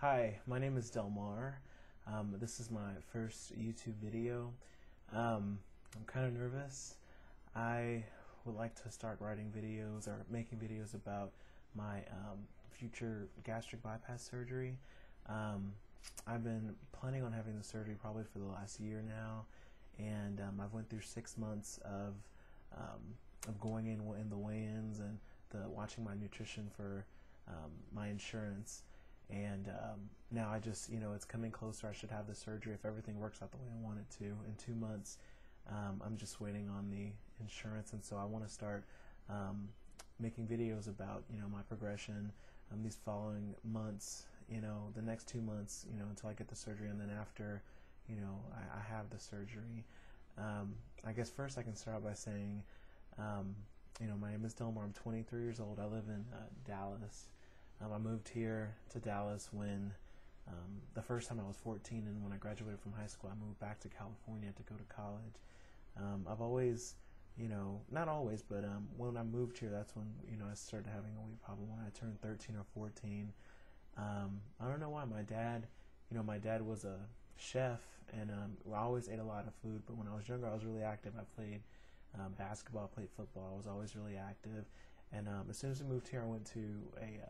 Hi, my name is Delmar. This is my first YouTube video. I'm kind of nervous. I would like to start writing videos or making videos about my future gastric bypass surgery. I've been planning on having the surgery probably for the last year now, and I've went through 6 months of going in the weigh-ins and watching my nutrition for my insurance. And now I just, it's coming closer. I should have the surgery if everything works out the way I want it to in 2 months. I'm just waiting on the insurance, and so I want to start making videos about, my progression these following months, the next 2 months, until I get the surgery, and then after, I have the surgery. I guess first I can start by saying, my name is Delmar. I'm 23 years old. I live in Dallas. I moved here to Dallas when the first time I was 14, and when I graduated from high school, I moved back to California to go to college. I've always, not always, but when I moved here, that's when, I started having a weight problem when I turned 13 or 14. I don't know why. My dad was a chef, and I always ate a lot of food, but when I was younger, I was really active. I played basketball, played football. I was always really active. And as soon as we moved here, I went to a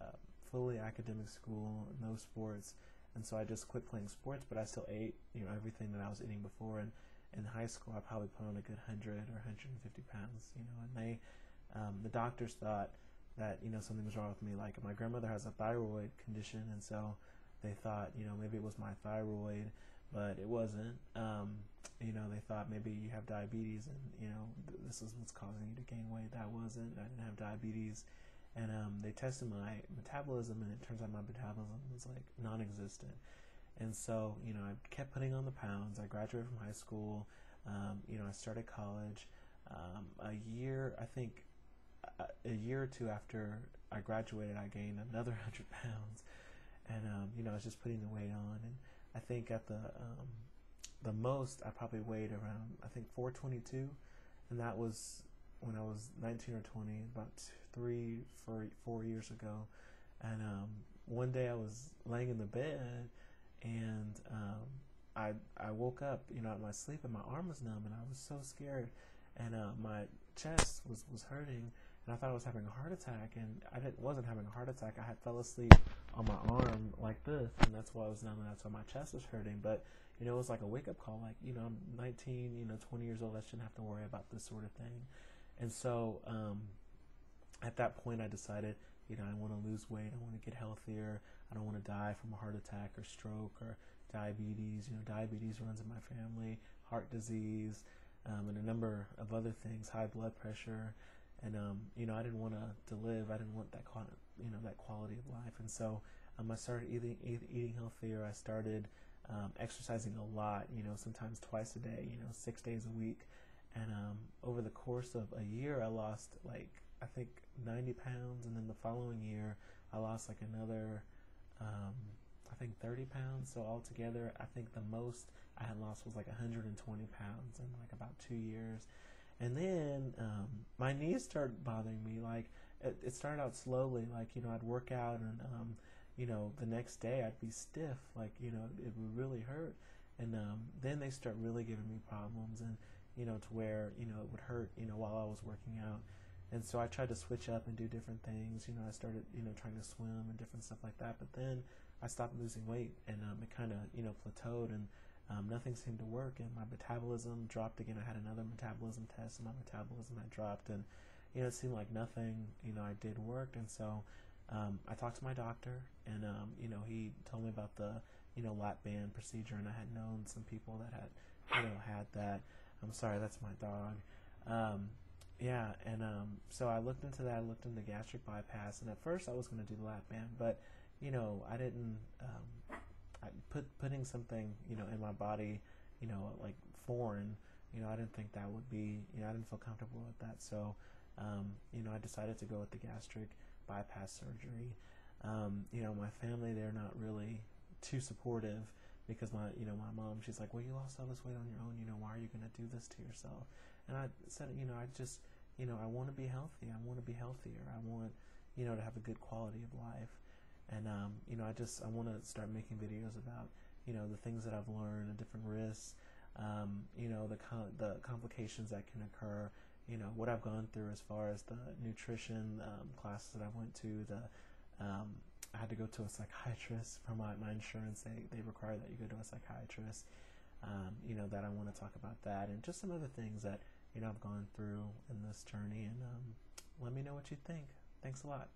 fully academic school, no sports, and so I just quit playing sports, but I still ate, everything that I was eating before. And in high school, I probably put on a good 100 or 150 pounds, and the doctors thought that, something was wrong with me. Like, my grandmother has a thyroid condition, and so they thought, maybe it was my thyroid, but it wasn't. They thought maybe you have diabetes, and, this is what's causing you to gain weight. That wasn't. I didn't have diabetes. And they tested my metabolism, and it turns out my metabolism was, like, non-existent. And so, I kept putting on the pounds. I graduated from high school. I started college. A year or two after I graduated, I gained another 100 pounds. And, I was just putting the weight on. And I think at the most, I probably weighed around, 422. And that was when I was 19 or 20, about 4 years ago. And one day I was laying in the bed, and I woke up, out of my sleep, and my arm was numb, and I was so scared. And my chest was hurting, and I thought I was having a heart attack, and wasn't having a heart attack. I had fell asleep on my arm like this, and that's why I was numb, and that's why my chest was hurting. But, it was like a wake-up call, like, I'm 19, 20 years old, I shouldn't have to worry about this sort of thing. And so at that point, I decided, I want to lose weight, I want to get healthier, I don't want to die from a heart attack or stroke or diabetes. Diabetes runs in my family, heart disease, and a number of other things, high blood pressure. And, I didn't want to live. I didn't want that quality of life. And so I started eating healthier. I started exercising a lot, sometimes twice a day, 6 days a week. And over the course of a year, I lost, 90 pounds. And then the following year, I lost another, 30 pounds. So altogether, I think the most I had lost was 120 pounds in about 2 years. And then my knees started bothering me. It started out slowly. I'd work out, and the next day I'd be stiff. It would really hurt. And then they start really giving me problems, and to where it would hurt while I was working out. And so I tried to switch up and do different things. I started trying to swim and different stuff like that. But then I stopped losing weight, and it kind of plateaued, and nothing seemed to work, and my metabolism dropped again. I had another metabolism test, and my metabolism had dropped, and it seemed like nothing I did worked. And so I talked to my doctor, and he told me about the lap band procedure, and I had known some people that had had that. I'm sorry, that's my dog. So I looked into that. I looked into gastric bypass, and at first I was going to do the lap band, but I didn't. Putting something in my body, foreign, I didn't think that would be. I didn't feel comfortable with that. So, I decided to go with the gastric bypass surgery. My family, they're not really too supportive, because my mom, she's like, well, you lost all this weight on your own, why are you going to do this to yourself? And I said, I just, I want to be healthy. I want to be healthier. I want, to have a good quality of life. And you know, I want to start making videos about, you know, the things that I've learned, the different risks, you know, the complications that can occur, you know, what I've gone through as far as the nutrition classes that I went to. I had to go to a psychiatrist for my insurance. They require that you go to a psychiatrist. You know, that I want to talk about that, and just some other things that, you know, I've gone through in this journey. And let me know what you think. Thanks a lot.